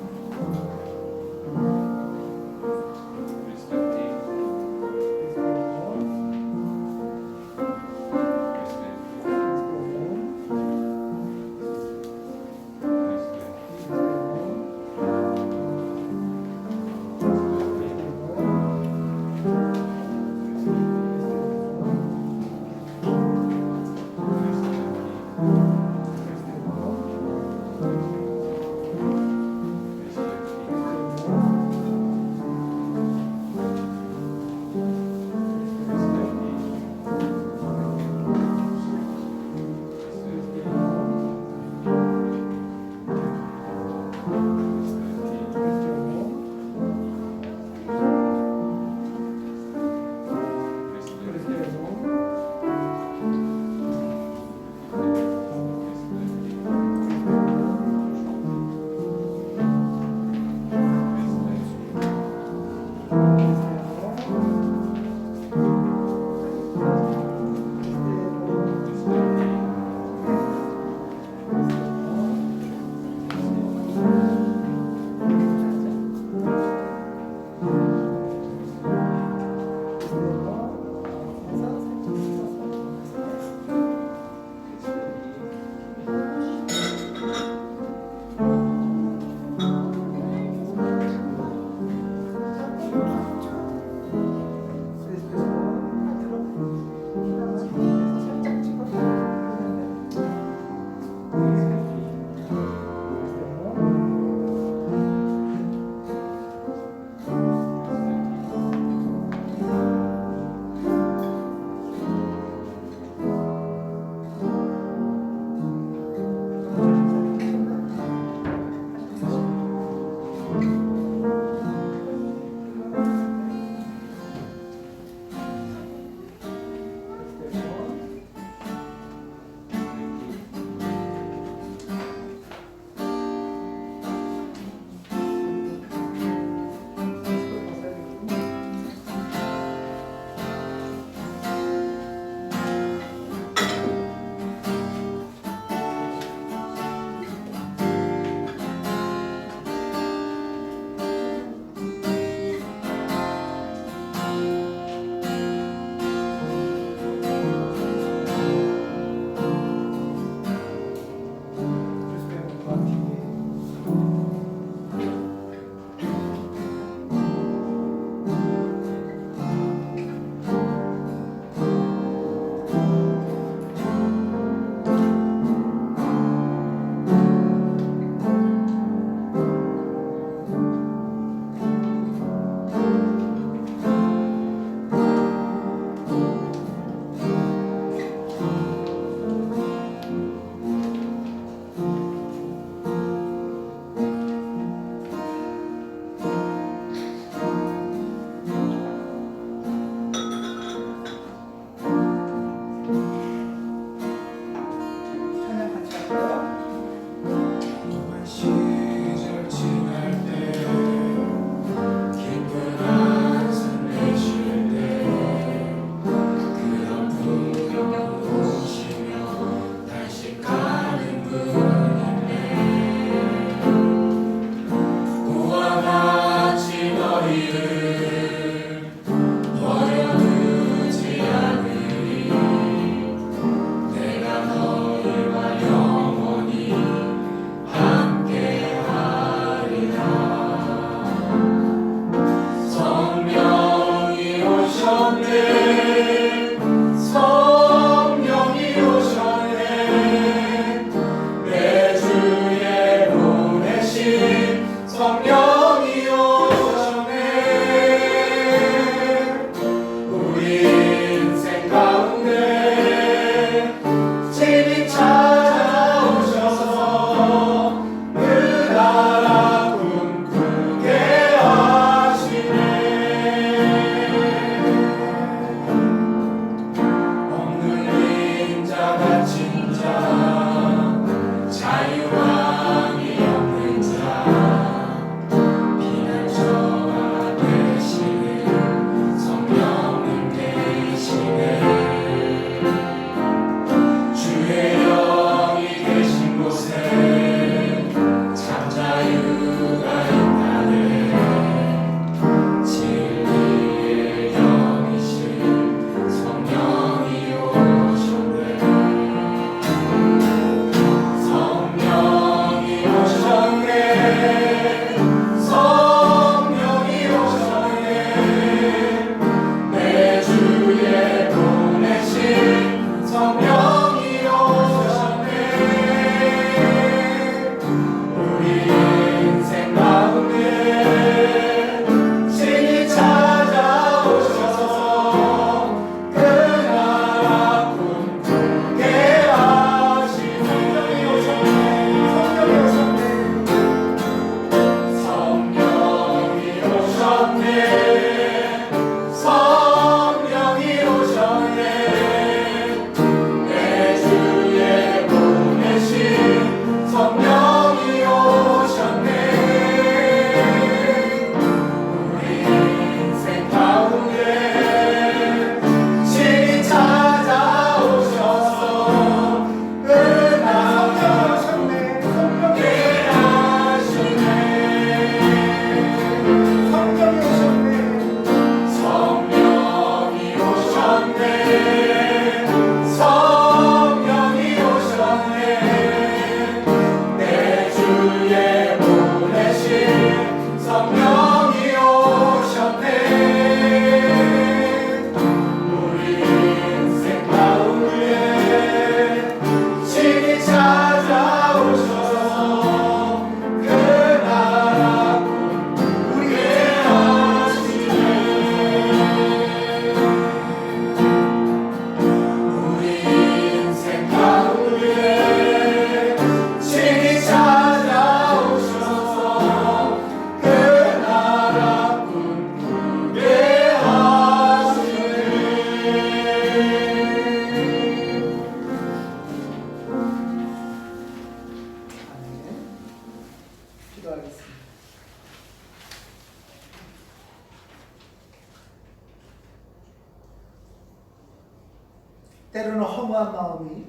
때로는 허무한 마음이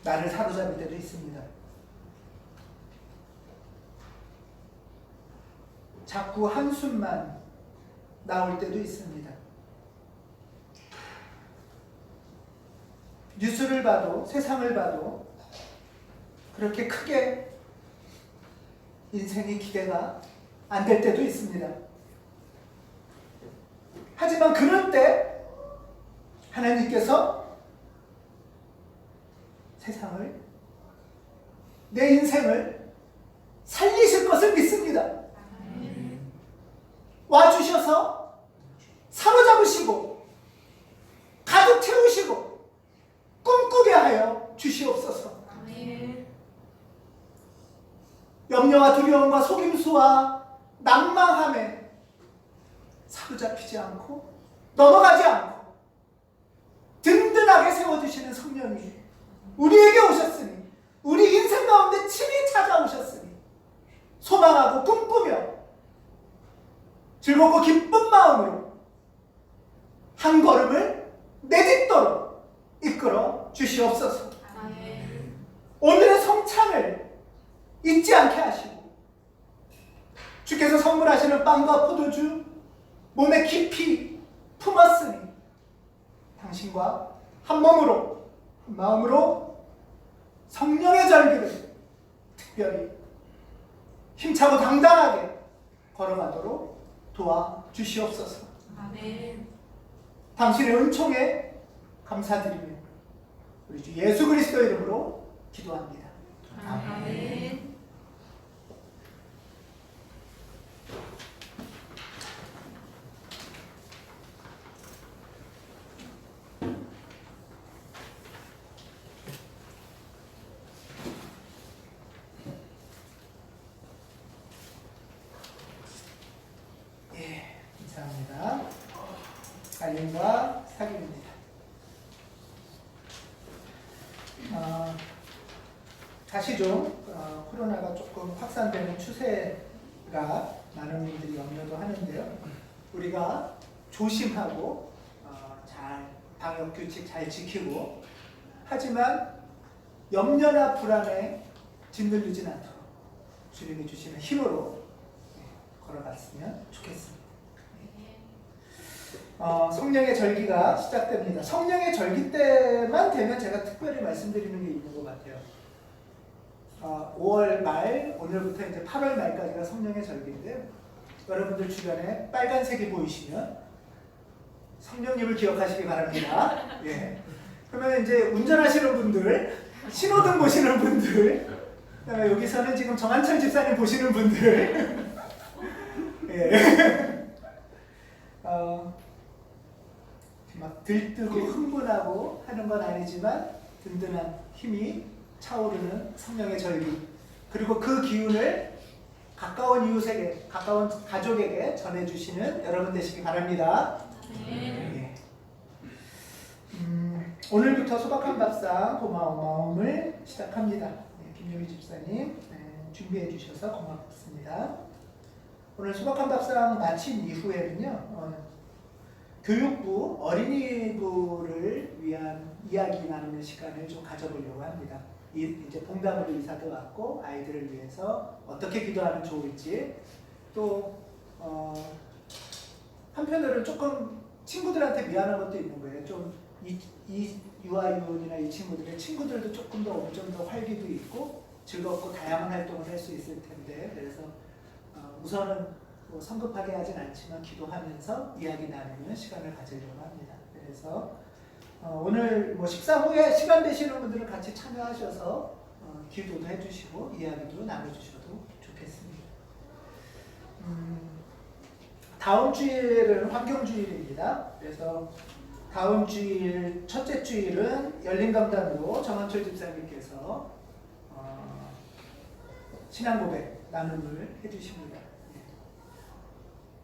나를 사로잡을 때도 있습니다. 자꾸 한숨만 나올 때도 있습니다. 뉴스를 봐도 세상을 봐도 그렇게 크게 인생이 기대가 안 될 때도 있습니다. 하지만 그럴 때 하나님께서 세상을, 내 인생을 살리실 것을 믿습니다. 와주셔서 사로잡으시고 가득 채우시고 꿈꾸게 하여 주시옵소서. 염려와 두려움과 속임수와 낭망함에 사로잡히지 않고 넘어가지 않고 든든하게 세워주시는 성령이 우리에게 오셨으니, 우리 인생 가운데 친히 찾아오셨으니 소망하고 꿈꾸며 즐겁고 기쁜 마음으로 한 걸음을 내딛도록 이끌어 주시옵소서. 오늘의 성찬을 잊지 않게 하시고 주께서 선물하시는 빵과 포도주 몸에 깊이 품었으니 당신과 한 몸으로 한 마음으로 성령의 절기를 특별히 힘차고 당당하게 걸어가도록 도와주시옵소서. 당신의 은총에 감사드리며 우리 주 예수 그리스도 이름으로 기도합니다. 아멘. 예, 감사합니다. 알림과 사귐입니다. 다시 좀 코로나가 조금 확산되는 추세가 많은 분들이 염려도 하는데요. 우리가 조심하고 잘 방역규칙 잘 지키고 하지만 염려나 불안에 짓눌리진 않도록 주님이 주시는 힘으로 걸어갔으면 좋겠습니다. 성령의 절기가 시작됩니다. 성령의 절기 때만 되면 제가 특별히 말씀드리는 게 있는 것 같아요. 5월 말, 오늘부터 이제 8월 말까지가 성령의 절기인데요. 여러분들 주변에 빨간색이 보이시면 성령님을 기억하시기 바랍니다. 예. 그러면 이제 운전하시는 분들, 신호등 보시는 분들, 그다음에 여기서는 지금 정한철 집사님 보시는 분들, 예. 막 들뜨고 흥분하고 하는 건 아니지만 든든한 힘이 차오르는 성령의 절기, 그리고 그 기운을 가까운 이웃에게, 가까운 가족에게 전해주시는 여러분 되시기 바랍니다. 네. 오늘부터 소박한 밥상 고마운 마음을 시작합니다. 네, 김유미 집사님 준비해 주셔서 고맙습니다. 오늘 소박한 밥상 마친 이후에는요, 교육부, 어린이부를 위한 이야기 나누는 시간을 좀 가져보려고 합니다. 이제 봉담으로 이사도 왔고 아이들을 위해서 어떻게 기도하면 좋을지, 또 한편으로는 조금 친구들한테 미안한 것도 있는 거예요. 좀 이 유아유원이나 이 친구들도 조금 더 어느 정도 활기도 있고 즐겁고 다양한 활동을 할 수 있을 텐데, 그래서 우선은 뭐 성급하게 하진 않지만 기도하면서 이야기 나누는 시간을 가지려고 합니다. 그래서 오늘 뭐 식사 후에 시간 되시는 분들은 같이 참여하셔서 기도도 해주시고 이야기도 나눠주셔도 좋겠습니다. 다음 주일은 환경주일입니다. 그래서 다음 주일 첫째 주일은 열린강단으로 정한철 집사님께서 신앙고백 나눔을 해주십니다.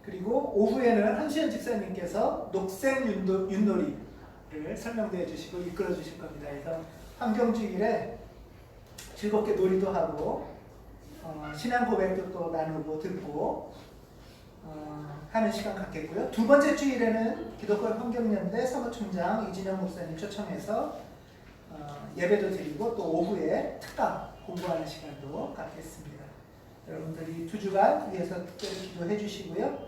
그리고 오후에는 한수연 집사님께서 녹색 윷놀이를 설명해 주시고 이끌어 주실 겁니다. 그래서 환경주일에 즐겁게 놀이도 하고 신앙 고백도 또 나누고 듣고 하는 시간 갖겠고요. 두 번째 주일에는 기독교 환경연대 사무총장 이진영 목사님 초청해서 예배도 드리고 또 오후에 특강 공부하는 시간도 갖겠습니다. 여러분들이 두 주간 위해서 특별히 기도해 주시고요.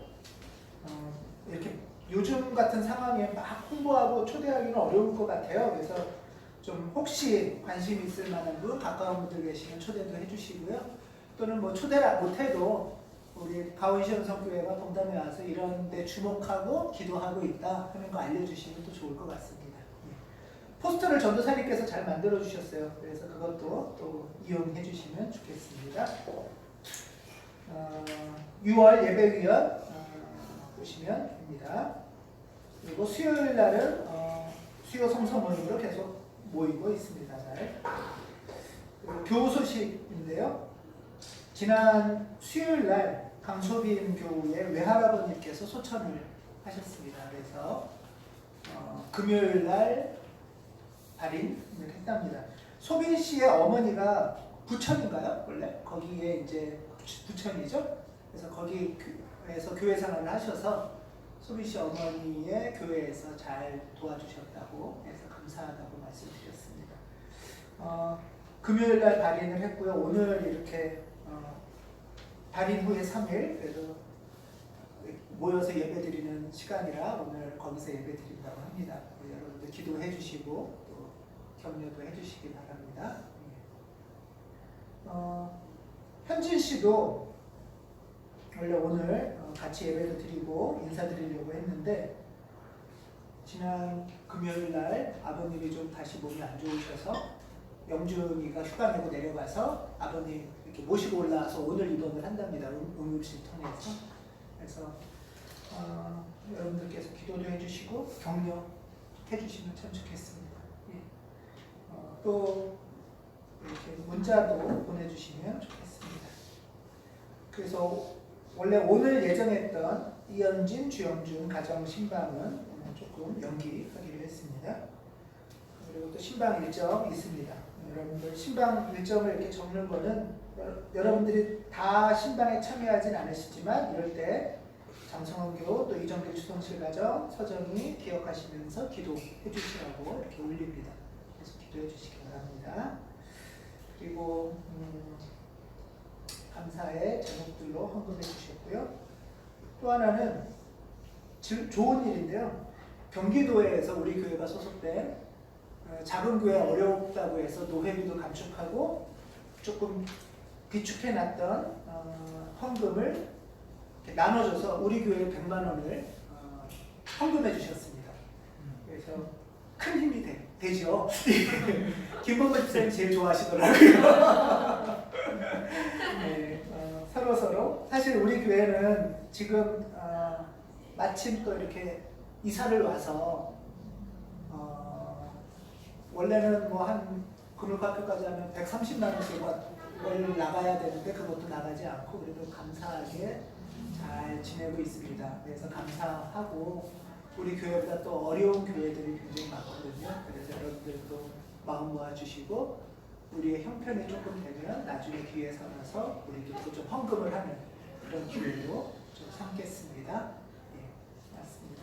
이렇게 요즘 같은 상황에 막 홍보하고 초대하기는 어려울 것 같아요. 그래서 좀 혹시 관심 있을 만한 분, 가까운 분들 계시면 초대도 해주시고요. 또는 뭐 초대를 못해도 우리 가온시온 성교회가 봉담에 와서 이런 데 주목하고 기도하고 있다 하는 거 알려주시면 또 좋을 것 같습니다. 포스터를 전도사님께서 잘 만들어 주셨어요. 그래서 그것도 또 이용해 주시면 좋겠습니다. 6월 예배위원 보시면 됩니다. 그리고 수요일 날은 수요 성서 모임으로 계속 모이고 있습니다. 교우 소식인데요. 지난 수요일 날 강소빈 교우의 외할아버님께서 소천을 하셨습니다. 그래서 금요일 날 발인을 했답니다. 소빈 씨의 어머니가 부천인가요? 원래 거기에 이제 부천이죠. 그래서 거기에서 교회 생활을 하셔서 소빈 씨 어머니의 교회에서 잘 도와주셨다고 해서 감사하다고 말씀드렸습니다. 금요일 날 발인을 했고요. 오늘 이렇게 발인 후에 3일 그래도 모여서 예배드리는 시간이라 오늘 거기서 예배드린다고 합니다. 여러분들 기도해 주시고 또 격려도 해주시기 바랍니다. 현진 씨도 원래 오늘 같이 예배도 드리고 인사드리려고 했는데 지난 금요일 날 아버님이 좀 다시 몸이 안 좋으셔서 영준이가 휴가 내고 내려가서 아버님 이렇게 모시고 올라와서 오늘 입원을 한답니다. 응급실 통해서. 그래서 여러분들께서 기도도 해주시고 격려해 주시면 참 좋겠습니다. 또 이렇게 문자도 보내주시면 좋겠습니다. 그래서 원래 오늘 예정했던 이현진, 주영준 가정 신방은 오늘 조금 연기하기로 했습니다. 그리고 또 신방 일정 있습니다. 여러분들 신방 일정을 이렇게 적는 거는 여러분들이 다 신방에 참여하진 않으시지만 이럴 때 장성원 교우 또 이정길 추성실 가정 서정이 기억하시면서 기도해 주시라고 이렇게 올립니다. 그래서 기도해 주시기 바랍니다. 그리고 감사의 제목들로 헌금해 주셨고요. 또 하나는 좋은 일인데요. 경기도에서 우리 교회가 소속된 작은 교회 어렵다고 해서 노회비도 감축하고 조금 비축해놨던 헌금을 나눠줘서 우리 교회에 100만 원을 헌금해 주셨습니다. 그래서 큰 힘이 되죠. 김범근 집사님 제일 좋아하시더라고요. 네, 서로 사실 우리 교회는 지금 마침 또 이렇게 이사를 와서 원래는 뭐 한 금융학교까지 하면 130만 원씩 월 나가야 되는데 그것도 나가지 않고 그래도 감사하게 잘 지내고 있습니다. 그래서 감사하고 우리 교회보다 또 어려운 교회들이 굉장히 많거든요. 그래서 여러분들도 마음 모아주시고 우리의 형편이 조금 되면 나중에 기회 삼아서 우리도 좀 헌금을 하는 그런 기회도 좀 삼겠습니다. 예, 맞습니다.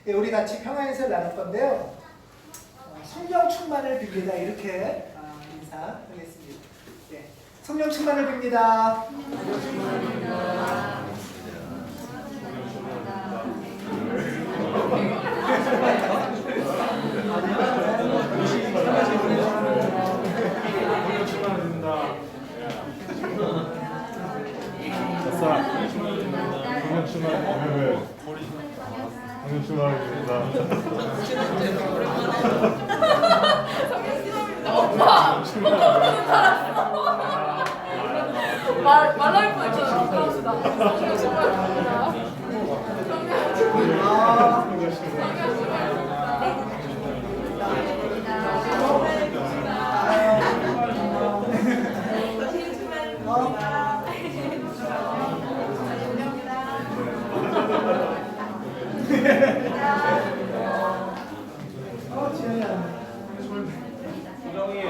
예, 우리 같이 평화인사를 나눌 건데요. 성령 충만을 빕니다. 이렇게 인사하겠습니다. 네. 성령 충만을 빕니다. 성령 충만을 빕니다. 말할 뻔했잖아. 감사합니다. 지영이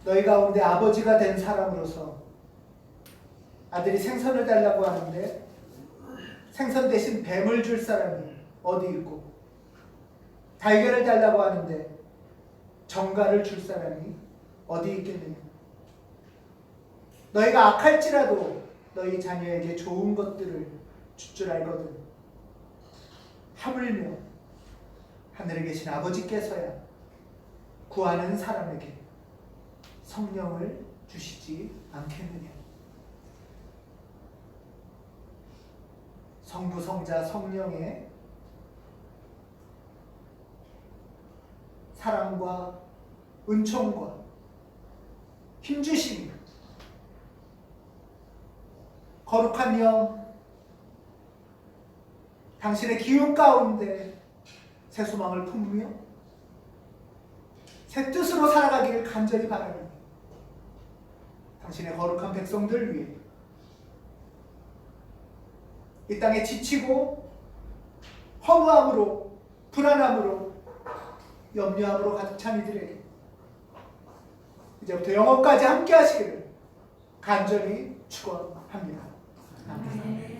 너희 가운데 아버지가 된 사람으로서 아들이 생선을 달라고 하는데 생선 대신 뱀을 줄 사람이 어디 있고, 달걀을 달라고 하는데 정갈을 줄 사람이 어디 있겠느냐. 너희가 악할지라도 너희 자녀에게 좋은 것들을 줄 줄 알거든. 하물며 하늘에 계신 아버지께서야 구하는 사람에게 성령을 주시지 않겠느냐. 성부, 성자, 성령의 사랑과 은총과 힘주심이 거룩한 영, 당신의 기운 가운데 새 소망을 품으며 새 뜻으로 살아가기를 간절히 바라니 당신의 거룩한 백성들 위해 이 땅에 지치고 허무함으로, 불안함으로, 염려함으로 가득 찬 이들에게 이제부터 영원까지 함께 하시기를 간절히 축원합니다. 아멘.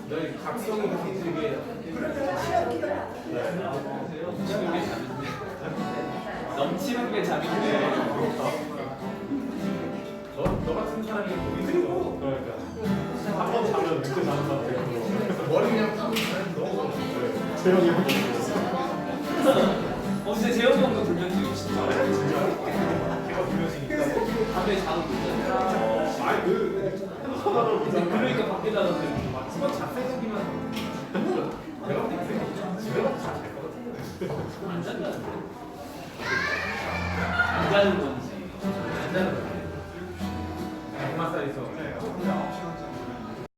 너희 각성이 그렇게 들게 넘치는 게 잠인데 너 같은 사람이 그리고 그러니까 한번 자면 늦게 자는 사람 되고 머리 그냥 감는 사람이 너무 재영이 형 진짜 재영이 형도 불면증이 진짜 걔가 불면증이니까 밤에 자도 못 자요. 아니 그 핸드폰으로 보잖아. 그러니까 밖에 나가서 수건 작살 생기면 내가 볼때 집에 가서 잘될 것 같아. 안 잔다는데 안 자는 건지 안 자는 건지 엄마 살에서 혼자 9시간